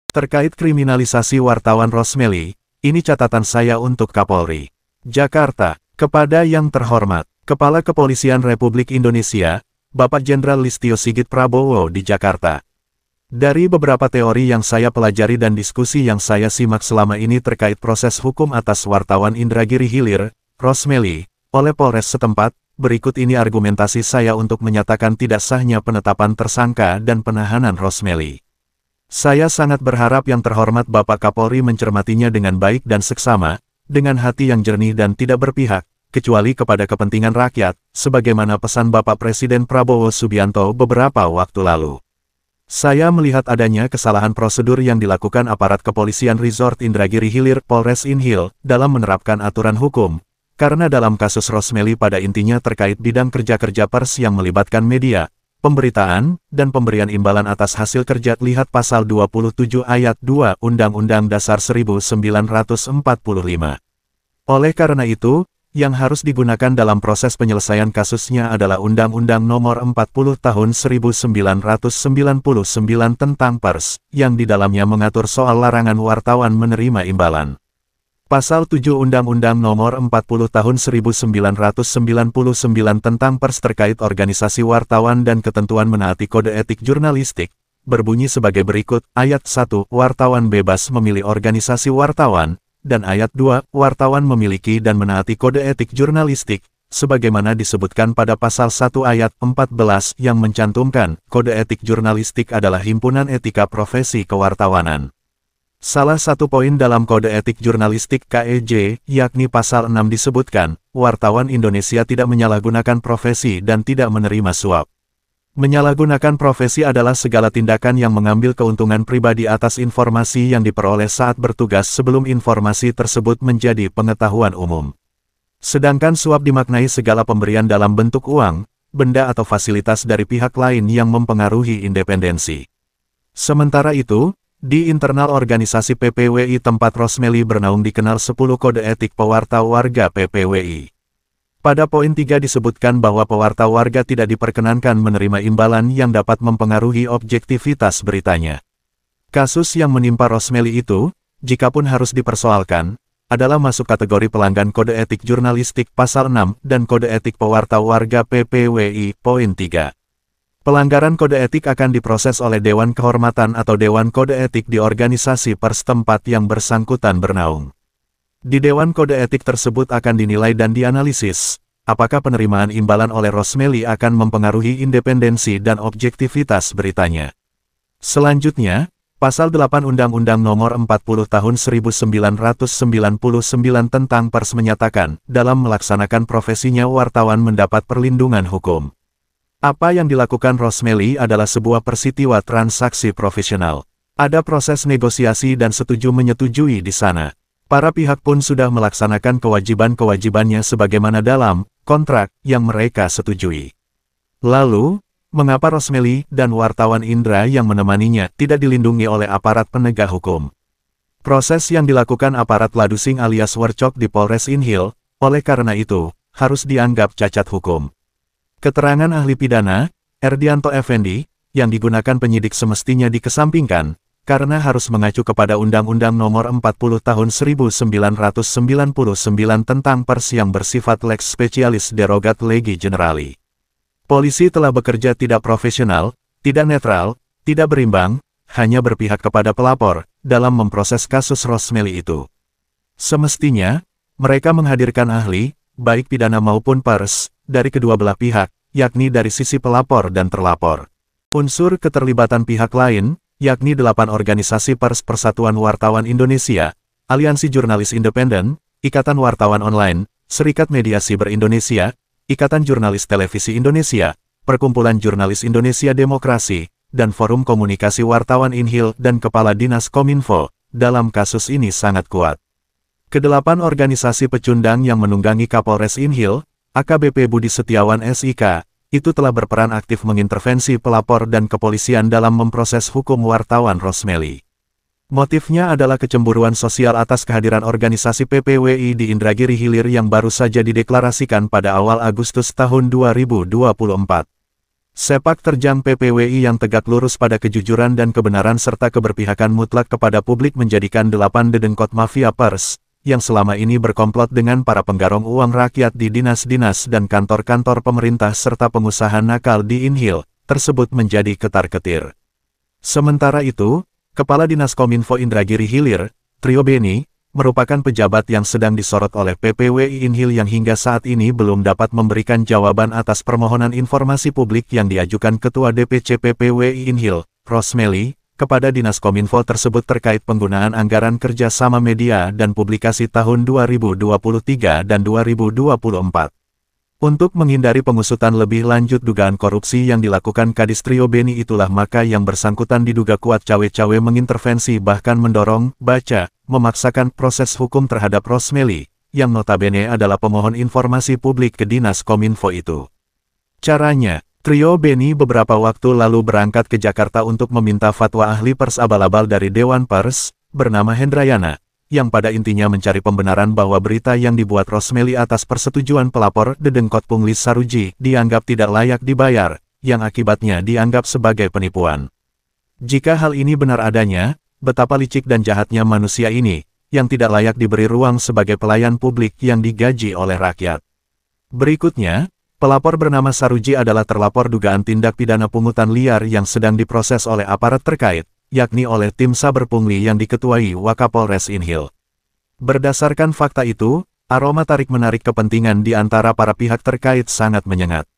Terkait kriminalisasi wartawan Rosmeli, ini catatan saya untuk Kapolri. Jakarta, kepada yang terhormat, Kepala Kepolisian Republik Indonesia, Bapak Jenderal Listio Sigit Prabowo di Jakarta. Dari beberapa teori yang saya pelajari dan diskusi yang saya simak selama ini terkait proses hukum atas wartawan Indragiri Hilir, Rosmeli, oleh Polres setempat, berikut ini argumentasi saya untuk menyatakan tidak sahnya penetapan tersangka dan penahanan Rosmeli. Saya sangat berharap yang terhormat Bapak Kapolri mencermatinya dengan baik dan seksama, dengan hati yang jernih dan tidak berpihak, kecuali kepada kepentingan rakyat, sebagaimana pesan Bapak Presiden Prabowo Subianto beberapa waktu lalu. Saya melihat adanya kesalahan prosedur yang dilakukan aparat kepolisian Resort Indragiri Hilir Polres Inhil dalam menerapkan aturan hukum, karena dalam kasus Rosmeli pada intinya terkait bidang kerja-kerja pers yang melibatkan media, pemberitaan, dan pemberian imbalan atas hasil kerja lihat pasal 27 ayat 2 Undang-Undang Dasar 1945. Oleh karena itu, yang harus digunakan dalam proses penyelesaian kasusnya adalah Undang-Undang Nomor 40 Tahun 1999 tentang pers, yang di dalamnya mengatur soal larangan wartawan menerima imbalan. Pasal 7 Undang-Undang Nomor 40 Tahun 1999 tentang pers terkait organisasi wartawan dan ketentuan menaati kode etik jurnalistik, berbunyi sebagai berikut, ayat 1, wartawan bebas memilih organisasi wartawan, dan ayat 2, wartawan memiliki dan menaati kode etik jurnalistik, sebagaimana disebutkan pada pasal 1 ayat 14 yang mencantumkan, kode etik jurnalistik adalah himpunan etika profesi kewartawanan. Salah satu poin dalam Kode Etik Jurnalistik KEJ, yakni pasal 6 disebutkan, wartawan Indonesia tidak menyalahgunakan profesi dan tidak menerima suap. Menyalahgunakan profesi adalah segala tindakan yang mengambil keuntungan pribadi atas informasi yang diperoleh saat bertugas sebelum informasi tersebut menjadi pengetahuan umum. Sedangkan suap dimaknai segala pemberian dalam bentuk uang, benda atau fasilitas dari pihak lain yang mempengaruhi independensi. Sementara itu, di internal organisasi PPWI tempat Rosmeli bernaung dikenal 10 kode etik pewarta warga PPWI. Pada poin 3 disebutkan bahwa pewarta warga tidak diperkenankan menerima imbalan yang dapat mempengaruhi objektivitas beritanya. Kasus yang menimpa Rosmeli itu, jikapun harus dipersoalkan, adalah masuk kategori pelanggan kode etik jurnalistik pasal 6 dan kode etik pewarta warga PPWI poin 3. Pelanggaran kode etik akan diproses oleh Dewan Kehormatan atau Dewan Kode Etik di organisasi pers tempat yang bersangkutan bernaung. Di Dewan Kode Etik tersebut akan dinilai dan dianalisis, apakah penerimaan imbalan oleh Rosmeli akan mempengaruhi independensi dan objektivitas beritanya. Selanjutnya, Pasal 8 Undang-Undang Nomor 40 Tahun 1999 tentang pers menyatakan, dalam melaksanakan profesinya wartawan mendapat perlindungan hukum. Apa yang dilakukan Rosmeli adalah sebuah peristiwa transaksi profesional. Ada proses negosiasi dan setuju-menyetujui di sana. Para pihak pun sudah melaksanakan kewajiban-kewajibannya sebagaimana dalam kontrak yang mereka setujui. Lalu, mengapa Rosmeli dan wartawan Indra yang menemaninya tidak dilindungi oleh aparat penegak hukum? Proses yang dilakukan aparat ladusing alias Wercok di Polres Inhil, oleh karena itu, harus dianggap cacat hukum. Keterangan ahli pidana, Erdianto Effendi, yang digunakan penyidik semestinya dikesampingkan, karena harus mengacu kepada Undang-Undang Nomor 40 Tahun 1999 tentang pers yang bersifat lex specialis derogat legi generali. Polisi telah bekerja tidak profesional, tidak netral, tidak berimbang, hanya berpihak kepada pelapor, dalam memproses kasus Rosmeli itu. Semestinya, mereka menghadirkan ahli, baik pidana maupun pers, dari kedua belah pihak, yakni dari sisi pelapor dan terlapor. Unsur keterlibatan pihak lain, yakni 8 organisasi pers Persatuan Wartawan Indonesia, Aliansi Jurnalis Independen, Ikatan Wartawan Online, Serikat Media Siber Indonesia, Ikatan Jurnalis Televisi Indonesia, Perkumpulan Jurnalis Indonesia Demokrasi, dan Forum Komunikasi Wartawan Inhil dan Kepala Dinas Kominfo, dalam kasus ini sangat kuat. Kedelapan organisasi pecundang yang menunggangi Kapolres Inhil, AKBP Budi Setiawan SIK, itu telah berperan aktif mengintervensi pelapor dan kepolisian dalam memproses hukum wartawan Rosmeli. Motifnya adalah kecemburuan sosial atas kehadiran organisasi PPWI di Indragiri Hilir yang baru saja dideklarasikan pada awal Agustus tahun 2024. Sepak terjang PPWI yang tegak lurus pada kejujuran dan kebenaran serta keberpihakan mutlak kepada publik menjadikan 8 dedengkot mafia pers, yang selama ini berkomplot dengan para penggarong uang rakyat di dinas-dinas dan kantor-kantor pemerintah serta pengusaha nakal di Inhil, tersebut menjadi ketar-ketir. Sementara itu, Kepala Dinas Kominfo Indragiri Hilir, Trio Beni, merupakan pejabat yang sedang disorot oleh PPWI Inhil yang hingga saat ini belum dapat memberikan jawaban atas permohonan informasi publik yang diajukan Ketua DPC PPWI Inhil, Rosmeli, kepada Dinas Kominfo tersebut terkait penggunaan anggaran kerjasama media dan publikasi tahun 2023 dan 2024. Untuk menghindari pengusutan lebih lanjut dugaan korupsi yang dilakukan Kadis Trio Beni itulah maka yang bersangkutan diduga kuat cawe-cawe mengintervensi bahkan mendorong, memaksakan proses hukum terhadap Rosmeli, yang notabene adalah pemohon informasi publik ke Dinas Kominfo itu. Caranya, Trio Beni beberapa waktu lalu berangkat ke Jakarta untuk meminta fatwa ahli pers abal-abal dari Dewan Pers, bernama Hendrayana, yang pada intinya mencari pembenaran bahwa berita yang dibuat Rosmeli atas persetujuan pelapor dedengkot pungli Saruji dianggap tidak layak dibayar, yang akibatnya dianggap sebagai penipuan. Jika hal ini benar adanya, betapa licik dan jahatnya manusia ini, yang tidak layak diberi ruang sebagai pelayan publik yang digaji oleh rakyat. Berikutnya, pelapor bernama Saruji adalah terlapor dugaan tindak pidana pungutan liar yang sedang diproses oleh aparat terkait, yakni oleh tim saber pungli yang diketuai Wakapolres Inhil. Berdasarkan fakta itu, aroma tarik-menarik kepentingan di antara para pihak terkait sangat menyengat.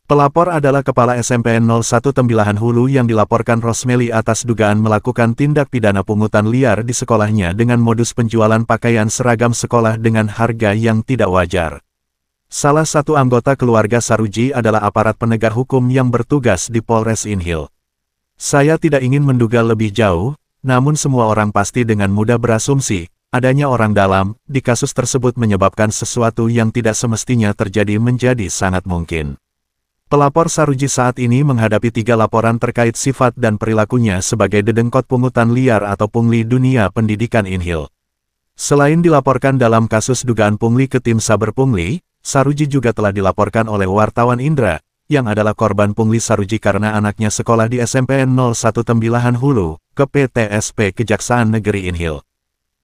Pelapor adalah Kepala SMPN 01 Tembilahan Hulu yang dilaporkan Rosmeli atas dugaan melakukan tindak pidana pungutan liar di sekolahnya dengan modus penjualan pakaian seragam sekolah dengan harga yang tidak wajar. Salah satu anggota keluarga Saruji adalah aparat penegak hukum yang bertugas di Polres Inhil. Saya tidak ingin menduga lebih jauh, namun semua orang pasti dengan mudah berasumsi, adanya orang dalam di kasus tersebut menyebabkan sesuatu yang tidak semestinya terjadi menjadi sangat mungkin. Pelapor Saruji saat ini menghadapi 3 laporan terkait sifat dan perilakunya sebagai dedengkot pungutan liar atau pungli dunia pendidikan Inhil. Selain dilaporkan dalam kasus dugaan pungli ke tim saber pungli, Saruji juga telah dilaporkan oleh wartawan Indra, yang adalah korban pungli Saruji karena anaknya sekolah di SMPN 01 Tembilahan Hulu, ke PTSP Kejaksaan Negeri Inhil.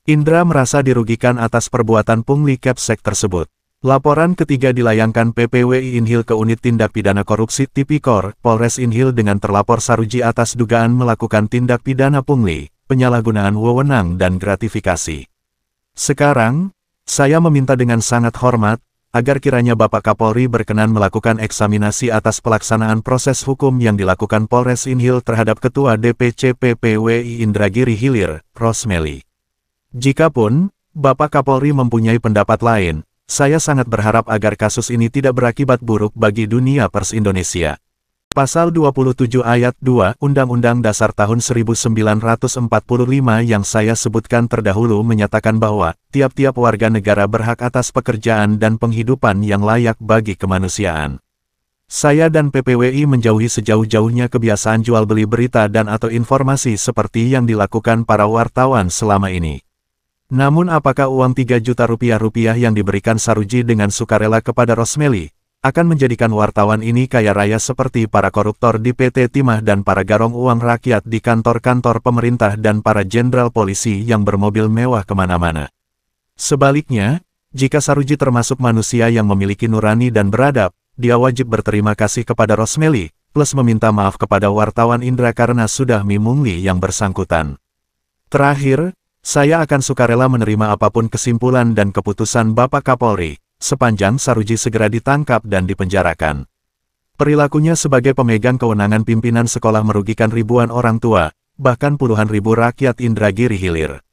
Indra merasa dirugikan atas perbuatan pungli Kepsek tersebut. Laporan ketiga dilayangkan PPWI Inhil ke Unit Tindak Pidana Korupsi Tipikor, Polres Inhil dengan terlapor Saruji atas dugaan melakukan tindak pidana pungli, penyalahgunaan wewenang dan gratifikasi. Sekarang, saya meminta dengan sangat hormat, agar kiranya Bapak Kapolri berkenan melakukan eksaminasi atas pelaksanaan proses hukum yang dilakukan Polres Inhil terhadap Ketua DPC PPWI Indragiri Hilir, Rosmeli. Jikapun, Bapak Kapolri mempunyai pendapat lain, saya sangat berharap agar kasus ini tidak berakibat buruk bagi dunia pers Indonesia. Pasal 27 Ayat 2 Undang-Undang Dasar tahun 1945 yang saya sebutkan terdahulu menyatakan bahwa tiap-tiap warga negara berhak atas pekerjaan dan penghidupan yang layak bagi kemanusiaan. Saya dan PPWI menjauhi sejauh-jauhnya kebiasaan jual beli berita dan atau informasi seperti yang dilakukan para wartawan selama ini. Namun apakah uang 3 juta rupiah yang diberikan Saruji dengan sukarela kepada Rosmeli akan menjadikan wartawan ini kaya raya seperti para koruptor di PT Timah dan para garong uang rakyat di kantor-kantor pemerintah dan para jenderal polisi yang bermobil mewah kemana-mana? Sebaliknya, jika Saruji termasuk manusia yang memiliki nurani dan beradab, dia wajib berterima kasih kepada Rosmeli, plus meminta maaf kepada wartawan Indra karena sudah memungli yang bersangkutan. Terakhir, saya akan sukarela menerima apapun kesimpulan dan keputusan Bapak Kapolri, sepanjang Saruji segera ditangkap dan dipenjarakan. Perilakunya sebagai pemegang kewenangan pimpinan sekolah merugikan ribuan orang tua, bahkan puluhan ribu rakyat Indragiri Hilir.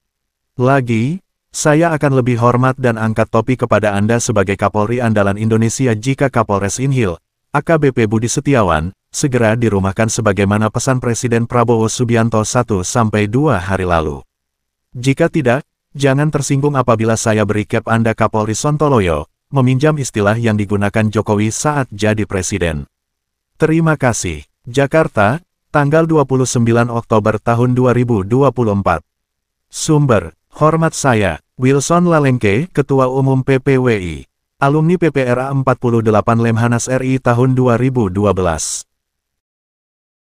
Lagi, saya akan lebih hormat dan angkat topi kepada Anda sebagai Kapolri andalan Indonesia jika Kapolres Inhil, AKBP Budi Setiawan, segera dirumahkan sebagaimana pesan Presiden Prabowo Subianto 1-2 hari lalu. Jika tidak, jangan tersinggung apabila saya beri cap Anda Kapolri Sontoloyo, meminjam istilah yang digunakan Jokowi saat jadi presiden. Terima kasih. Jakarta, tanggal 29 Oktober tahun 2024. Sumber, hormat saya, Wilson Lalengke, Ketua Umum PPWI. Alumni PPRA 48 Lemhanas RI tahun 2012.